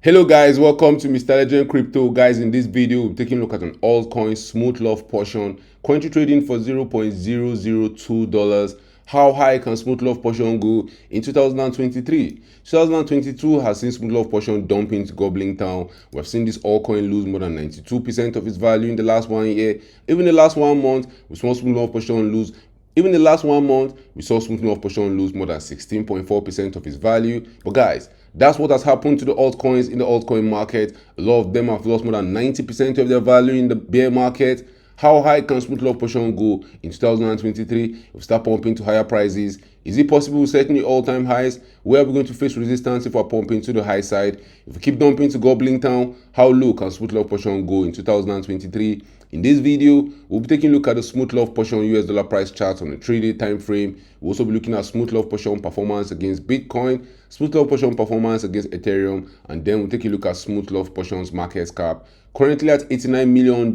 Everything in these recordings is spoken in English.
Hello guys, welcome to Mr. Legend Crypto. Guys, in this video we're taking a look at an altcoin, Smooth Love Portion, currently trading for $0.002. How high can Smooth Love Portion go in 2023? 2022 has seen Smooth Love Portion dump into Gobbling Town. We've seen this altcoin lose more than 92% of its value in the last 1 year. Even the last 1 month, we saw Smooth Love Portion lose. Even the last 1 month, we saw Smooth Love Portion lose more than 16.4% of its value. But guys, that's what has happened to the altcoins in the altcoin market. A lot of them have lost more than 90% of their value in the bear market. How high can Smooth Love Portion go in 2023 if we start pumping to higher prices? Is it possible we're setting the all-time highs? Where are we going to face resistance if we're pumping to the high side? If we keep dumping to Gobbling Town, how low can Smooth Love Portion go in 2023? In this video, we'll be taking a look at the Smooth Love Portion US dollar price chart on a 3-day time frame. We'll also be looking at Smooth Love Portion performance against Bitcoin, Smooth Love Portion performance against Ethereum, and then we'll take a look at Smooth Love Portion's market cap. Currently at $89 million,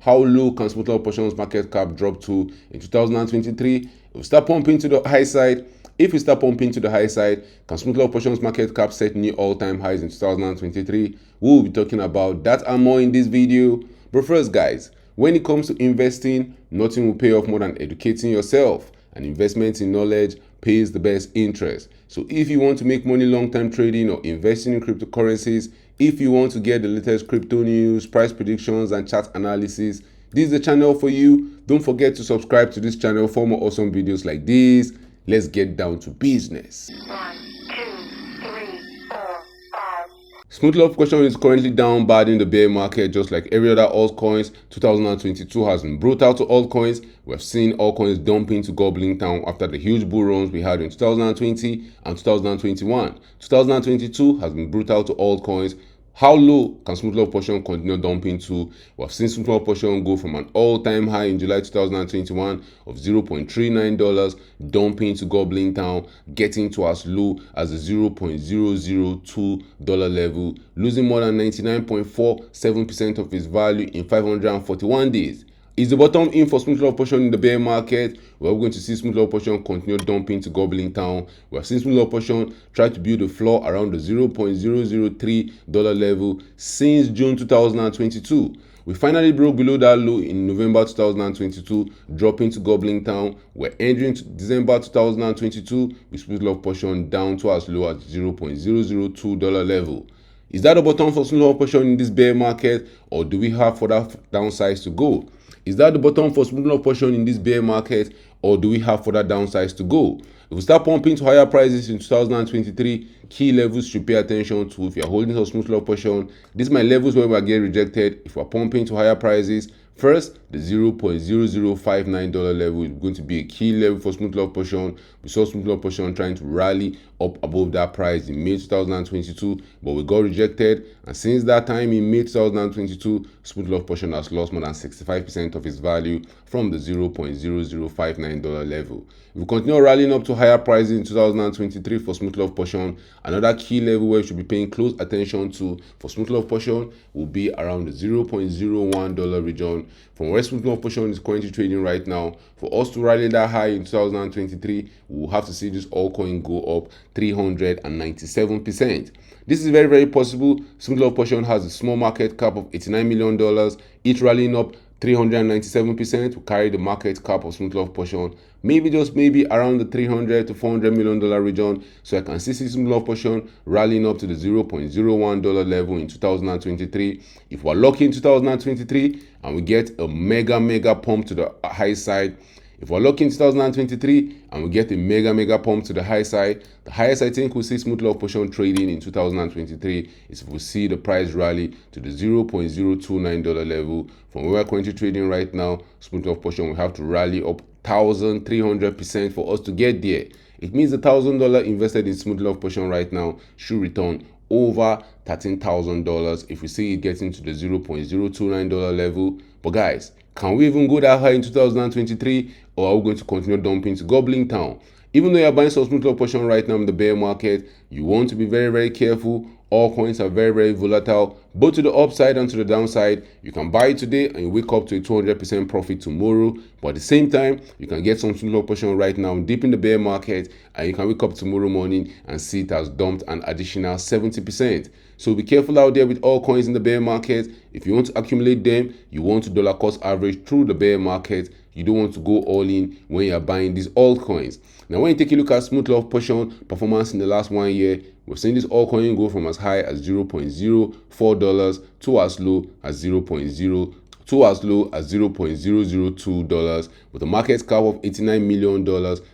how low can Smooth Love Portion's market cap drop to in 2023? We'll start pumping to the high side. If we start pumping to the high side, can Smooth Love Portion's market cap set new all-time highs in 2023? We'll be talking about that and more in this video. But first guys, when it comes to investing, nothing will pay off more than educating yourself, and investment in knowledge pays the best interest. So if you want to make money long-term trading or investing in cryptocurrencies, if you want to get the latest crypto news, price predictions and chart analysis, this is the channel for you. Don't forget to subscribe to this channel for more awesome videos like this. Let's get down to business. 1, 2, 3, 4, 5. Smooth Love Portion is currently down bad in the bear market, just like every other altcoins. 2022 has been brutal to altcoins. We've seen altcoins dumping to Gobbling Town after the huge bull runs we had in 2020 and 2021. 2022 has been brutal to altcoins. How low can Smooth Love Portion continue dumping to? We've seen Smooth Love Portion go from an all-time high in July 2021 of $0.39, dumping to Gobbling Town, getting to as low as the $0.002 level, losing more than 99.47% of its value in 541 days. Is the bottom in for Smooth Love Portion in the bear market? We're going to see Smooth Love Portion continue dumping to Gobbling Town. We're seeing Smooth Love Portion try to build a floor around the $0.003 level since June 2022. We finally broke below that low in November 2022, dropping to Gobbling Town. We're entering December 2022 with Smooth Love Portion down to as low as $0.002 level. Is that the bottom for Smooth Love Portion in this bear market, or do we have further downsides to go? Is that the bottom for Smooth Love Portion in this bear market, or do we have further downsides to go? If we start pumping to higher prices in 2023, key levels should pay attention to. If you're holding some Smooth Love Portion, these are my levels where we get rejected. If we're pumping to higher prices, first, the $0.0059 level is going to be a key level for Smooth Love Portion. We saw Smooth Love Portion trying to rally up above that price in May 2022, but we got rejected. And since that time in May 2022, Smooth Love Portion has lost more than 65% of its value from the $0.0059 level. If we continue rallying up to higher prices in 2023 for Smooth Love Portion, another key level where you should be paying close attention to for Smooth Love Portion will be around the $0.01 region. From where Smooth Love Portion is currently trading right now, for us to rally that high in 2023, we'll have to see this altcoin go up 397%. This is very, very possible. Smooth Love Portion has a small market cap of $89 million. Each rallying up 397% will carry the market cap of Smooth Love Portion maybe just maybe around the $300 to $400 million region. So I can see Smooth Love Portion rallying up to the $0.01 level in 2023. If we're lucky in 2023 and we get a mega pump to the high side, if we're lucky in 2023 and we get a mega pump to the high side, the highest I think we'll see Smooth Love Portion trading in 2023 is if we see the price rally to the $0.029 level. From where we're currently trading right now, Smooth Love Portion will have to rally up 1,300% for us to get there. It means the $1,000 invested in Smooth Love Portion right now should return over $13,000 if we see it getting to the $0.029 level. But guys, can we even go that high in 2023, or are we going to continue dumping to Gobbling Town? Even though you're buying some Smooth Love Portion right now in the bear market, you want to be very, very careful. All coins are very, very volatile. both to the upside and to the downside. You can buy it today and you wake up to a 200% profit tomorrow, but at the same time you can get some small portion right now deep in the bear market, and you can wake up tomorrow morning and see it has dumped an additional 70%. So be careful out there with altcoins in the bear market. If you want to accumulate them, you want to dollar cost average through the bear market. You don't want to go all in when you're buying these altcoins. Now, when you take a look at smooth love portion performance in the last 1 year, we've seen this altcoin go from as high as $0.04 to as low as $0.002, with a market cap of $89 million.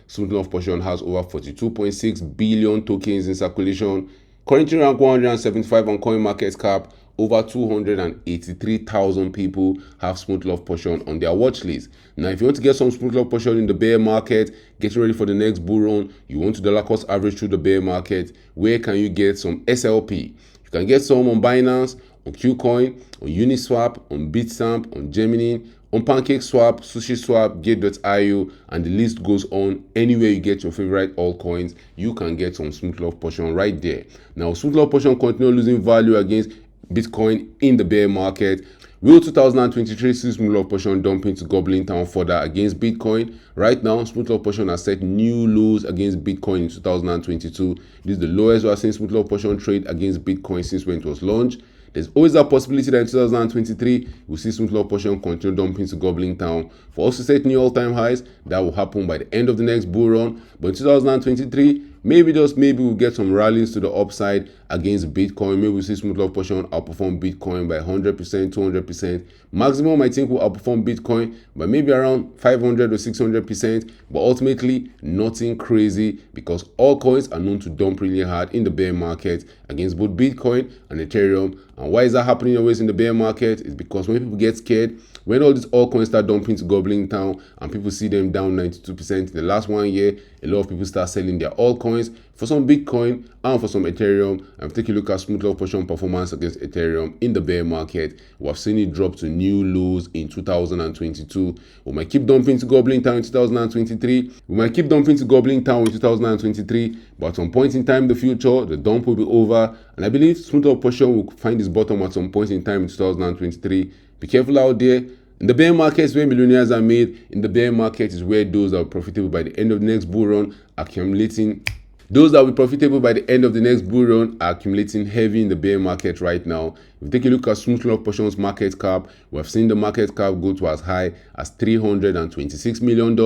Smooth love portion has over 42.6 billion tokens in circulation. Currently rank 175 on CoinMarketCap. Over 283,000 people have smooth love portion on their watch list. Now, if you want to get some smooth love portion in the bear market, getting ready for the next bull run, you want to dollar cost average through the bear market, where can you get some SLP? You can get some on Binance, on KuCoin, on Uniswap, on Bitstamp, on Gemini, on PancakeSwap, SushiSwap, Gate.io, and the list goes on. Anywhere you get your favorite altcoins, you can get some smooth love portion right there. Now, smooth love portion continue losing value against Bitcoin in the bear market. Will 2023 see smooth love portion dumping to gobbling town further against Bitcoin? Right now, smooth love portion has set new lows against Bitcoin in 2022. This is the lowest we are seeing smooth love portion trade against Bitcoin since when it was launched. There's always a possibility that in 2023 we'll see smooth love portion continue dumping to gobbling town for us to set new all-time highs. That will happen by the end of the next bull run. But in 2023, maybe just maybe we'll get some rallies to the upside against Bitcoin. Maybe we'll see smooth love portion outperform Bitcoin by 100%, 200%. Maximum, I think, will outperform Bitcoin by maybe around 500 or 600%. But ultimately, nothing crazy, because all coins are known to dump really hard in the bear market against both Bitcoin and Ethereum. And why is that happening always in the bear market? It's because when people get scared, when all these altcoins start dumping to gobbling town and people see them down 92% in the last 1 year, a lot of people start selling their altcoins for some Bitcoin and for some Ethereum. And take a look at smooth love portion performance against Ethereum in the bear market. We have seen it drop to new lows in 2022. We might keep dumping to gobbling town in 2023. We might keep dumping to gobbling town in 2023, but at some point in time in the future, the dump will be over. And I believe smooth love portion will find its bottom at some point in time in 2023. Be careful out there. In the bear market is where millionaires are made. In the bear market is where those that are profitable by the end of the next bull run are accumulating. Those that will be profitable by the end of the next bull run are accumulating heavy in the bear market right now. If you take a look at smooth love portion's market cap, we have seen the market cap go to as high as $326 million.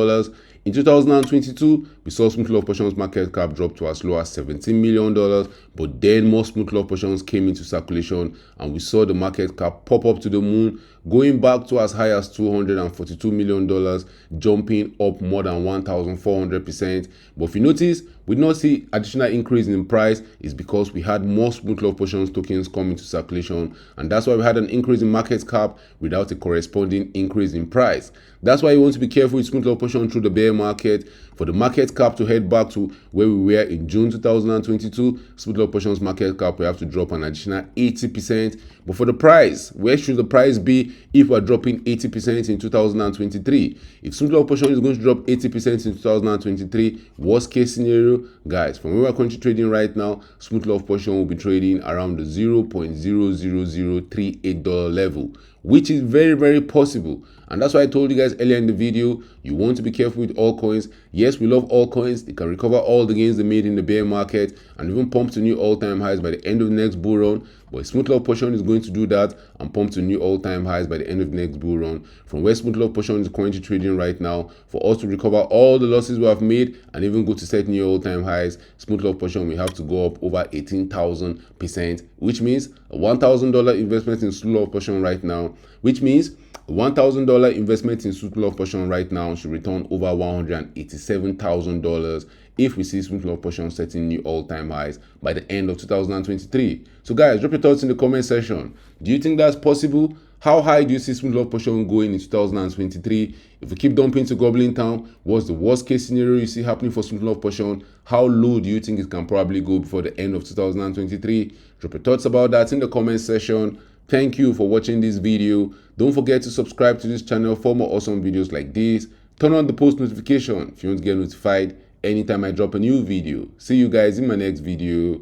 In 2022, we saw smooth love portion's market cap drop to as low as $17 million, but then more smooth love portions came into circulation and we saw the market cap pop up to the moon, going back to as high as $242 million, jumping up more than 1,400%. But if you notice, we did not see additional increase in price. Is because we had more smooth love portions tokens come into circulation, and that's why we had an increase in market cap without a corresponding increase in price. That's why you want to be careful with smooth love portion through the bear market. For the market cap to head back to where we were in June 2022, smooth love portion's market cap will have to drop an additional 80%. But for the price, where should the price be if we're dropping 80% in 2023? If smooth love portion is going to drop 80% in 2023, worst case scenario, guys, from where we're currently trading right now, smooth love portion will be trading around the $0.00038 level, which is very, very possible. And that's why I told you guys earlier in the video, you want to be careful with altcoins. Yes, we love altcoins. They can recover all the gains they made in the bear market and even pump to new all-time highs by the end of the next bull run. But smooth love portion is going to do that and pump to new all-time highs by the end of the next bull run. From where smooth love portion is currently trading right now, for us to recover all the losses we have made and even go to set new all-time highs, smooth love portion will have to go up over 18,000%, which means a $1,000 investment in smooth love portion right now, which means a $1,000 investment in smooth love portion right now should return over $187,000 if we see smooth love portion setting new all-time highs by the end of 2023. So guys, drop your thoughts in the comment section. Do you think that's possible? How high do you see smooth love portion going in 2023? If we keep dumping to gobbling town, what's the worst case scenario you see happening for smooth love portion? How low do you think it can probably go before the end of 2023? Drop your thoughts about that in the comment section. Thank you for watching this video. Don't forget to subscribe to this channel for more awesome videos like this. Turn on the post notification if you want to get notified anytime I drop a new video. See you guys in my next video.